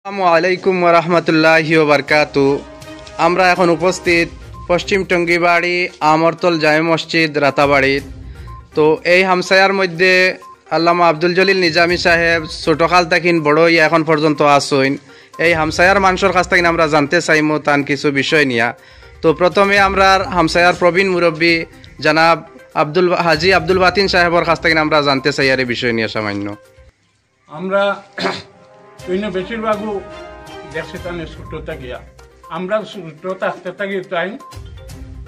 আসসালামু আলাইকুম ওরহমতুল্লাহি ওবারকাতু। আমরা এখন উপস্থিত পশ্চিম টঙ্গিবাড়ি আমরতল জামে মসজিদ রাতাবাড়িত। তো এই হামসায়ার মধ্যে আল্লামা আব্দুল জলিল নিজামী সাহেব ছোটকাল থাকিন বড় ইয়া এখন পর্যন্ত আসইন। এই হামসায়ার মানুষের কাছ থেকে আমরা জানতে চাইমু তান কিছু বিষয় নিয়া। তো প্রথমে আমরা হামসায়ার প্রবীণ মুরব্বী জনাব হাজি আব্দুল বাতিন সাহেবের কাছ থেকে আমরা জানতে চাই আর এই বিষয় নিয়ে সামান্য। আমরা বেশিরভাগও দেখছি তাহলে ছোট থাকিয়া আমরা ছোট থাকতে থাকি তাই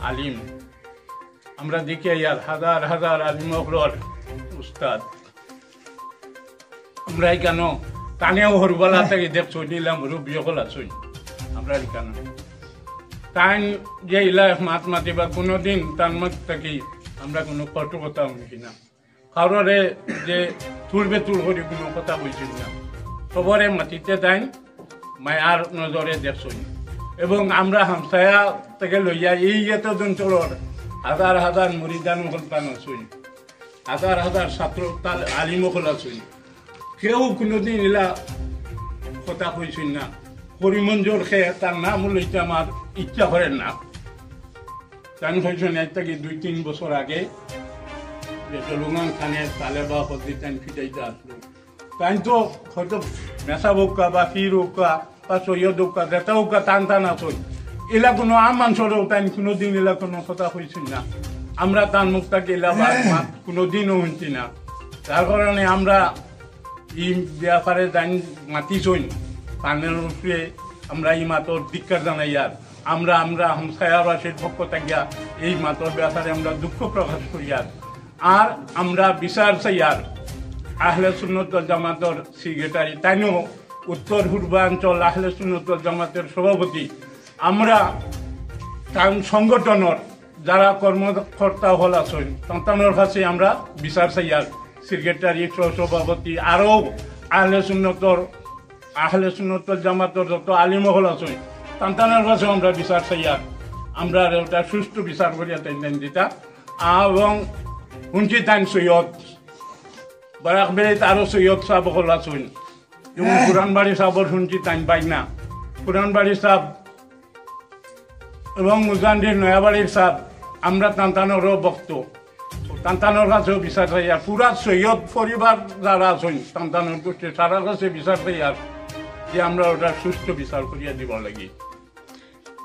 আলিম আমরা দেখি ইয়ার হাজার হাজার আলিম উস্তাদ আমরা কেন কানেও হরবালা থাকি দেখছো নিলাম রুবি হল আছই আমরা কেন তাই যে ইলা মাত মাতিবা কোনোদিন তার মত থাকি আমরা কোনো কটুকতা শুনছি না, কারোরে যে তুলবে তুল করে কোনো কথা বলছি না, সবরে মাটিতে তাই মায়ার নজরে দেখছই। এবং আমরা হামসায়া থেকে লইয়া এই এত অঞ্চলের হাজার হাজার মরিদান পান আছই, হাজার হাজার ছাত্র তার আলিমকল আছই, কেউ কোনোদিন এলা কথা কইছেন না। হরিমঞ্জুর খেয়ে তার নাম লইতে আমার ইচ্ছা করেন না। তাই হয়েছেন এর থেকে 2-3 বছর আগে যে জলুঙ্গান খানের তালেবা হদ্দি তাই ফিটাইতে আসলো। তাই তো হয়তো মেসা বোকা বা ফির হোকা বা সৈয়দ হোকা যেটা হোকা টান টান আসই, এলা কোনো আম মানুষেরও তাই কোনোদিন এলা কোনো কথা হয়েছিল না। আমরা তার মুখটাকে এলা কোনোদিনও শুনছি না। তার কারণে আমরা এই ব্যাপারে তাই মাতিছই পানের উপরে আমরা এই মাতর ধিক্কার জানাই। আর আমরা হামসায়াবাসীর পক্ষ থেকে এই মাতর ব্যাপারে আমরা দুঃখ প্রকাশ করি। আর আমরা বিচার চাই। আর আহলে সুন্নত ওয়াল জামাতের সেক্রেটারি তাইও উত্তর পূর্বাঞ্চল আহলে সুন্নত ওয়াল জামাতের সভাপতি, আমরা তার সংগঠনের যারা কর্মকর্তা হল আছেন সন্তানের কাছে আমরা বিচার চাই। আর সেক্রেটারি সভাপতি আরও আহলে সুন্নত ওয়াল জামাতের যত আলিম হল আছেন সন্তানের কাছে আমরা বিচার চাই। আর আমরা ওটা সুষ্ঠু বিচার করিয়া তাই দিতা। এবং শুনছি তাই সৈয়দ বারাকবেড়িত আরো সৈয়দ সাহেব হল আছেন, যেমন পুরানবাড়ি সাহেবর শুনছি তাই পাই না। পুরানবাড়ি সাহেব এবং মুজানডির নয়াবাড়ির সাহেব আমরা তান্তানেরও বক্ত, তান্তানোর কাছেও বিচার চাই। আর পুরা সৈয়দ পরিবার যারা আছেন তান্তানোর গোষ্ঠী তারা কাছে বিচার চাই। আর যে আমরা ওটা সুষ্ঠু বিচার করিয়া দিব লাগি।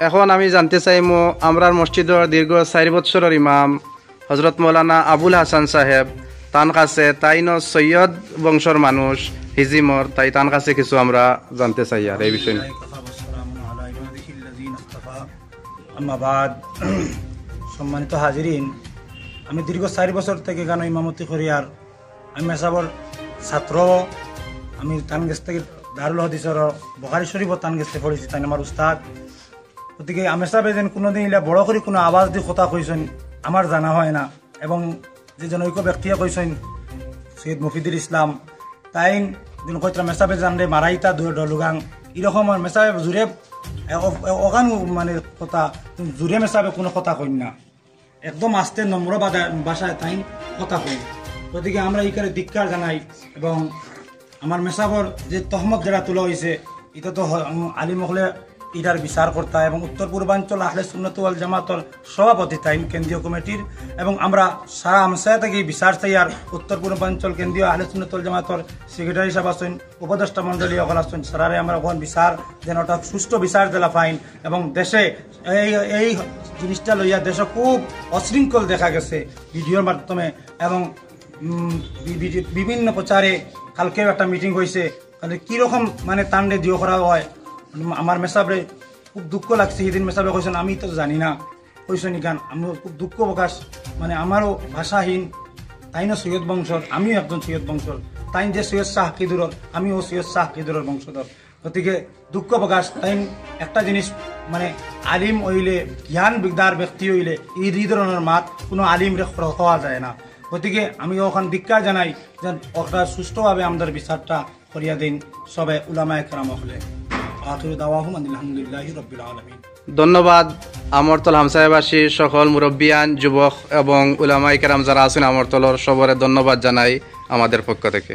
এখন আমি জানতে চাইমু আমরার মসজিদের দীর্ঘ 4 বছরের ইমাম হজরত মৌলানা আবুল হাসান সাহেব তান কাছে তাইনো সৈয়দ বংশর মানুষ হিজিমর তাই তান কাছে কিছু আমরা জানতে চাই আর এই বিষয় নিয়ে। সম্মানিত হাজিরিন, আমি দীর্ঘ 4 বছর থেকে গান ইমামতি করি। আর আমি মেসাবর ছাত্র, আমি তান গেছ থেকে দারুল হদিসর বখারি শরীফ তান গেছে পড়েছি, তাই আমার উস্তাদ। গতিকে আমেসাবে যেন কোনোদিন ইলা বড় করে কোনো আওয়াজ দিয়ে কথা কইছেন আমার জানা হয় না। এবং যে জনৈক ব্যক্তিয়ে কইছেন সৈয়দ মফিদুল ইসলাম তাই দিন কইতরা মেসাবে জানলে মারাইতা ডলুগাং এরকম আর মেসাবে জুড়ে অগান মানে কথা জুড়ে মেসাবে কোনো কথা কই না, একদম আস্তে নম্র ভাষায় তাই কথা কই। গতিকে আমরা এইখানে ধিক্কার জানাই। এবং আমার মেসাবর যে তহমত যারা তোলা হয়েছে এটা তো আলিম হলে এটার বিচার কর্তা এবং উত্তর পূর্বাঞ্চল আহলে সুন্নাত ওয়াল জামাতের সভাপতি তাইন কেন্দ্রীয় কমিটির। এবং আমরা সারা আমসায়া থেকে বিচার চাই। আর উত্তর পূর্বাঞ্চল কেন্দ্রীয় আহলে সুন্নাত ওয়াল জামাতের সেক্রেটারি সাহেব আছেন, উপদেষ্টা মন্ডলী সকল আছেন, সারারে আমরা ওখান বিচার যেন ওটা সুষ্ঠু বিচার দিলা পাইন। এবং দেশে এই জিনিসটা লইয়া দেশে খুব অশৃঙ্খল দেখা গেছে ভিডিওর মাধ্যমে। এবং বিভিন্ন প্রচারে কালকেও একটা মিটিং হয়েছে, কীরকম মানে তান্ডে দিও করা হয়। আমার মেসাবরে খুব দুঃখ লাগছে। সেদিন মেসাবে কইছেন আমি তো জানি না কইছেন ইকান, আমি খুব দুঃখ প্রকাশ, মানে আমারও ভাষাহীন। তাইনও সৈয়দ বংশর, আমিও একজন সৈয়দ বংশর, তাইন যে সৈয়দ শাহ কিদুরর আমিও সৈয়দ শাহ কিদুরর বংশধর। গতিকে দুঃখ প্রকাশ। তাই একটা জিনিস মানে আলিম হইলে জ্ঞান বিদ্যার ব্যক্তি হইলে এই ধরনের মাত কোনো আলিম হওয়া যায় না। গতিকে আমি ওখান ধিক্কার জানাই যে ওটা সুষ্ঠুভাবে আমাদের বিচারটা করিয়া দিন সবে উলামায়ে কেরাম হলে। ধন্যবাদ আমরতল হামসায়াবাসী সকল মুরব্বিয়ান যুবক এবং উলামায়ে কেরাম যারা আছেন আমরতলর সবরে ধন্যবাদ জানাই আমাদের পক্ষ থেকে।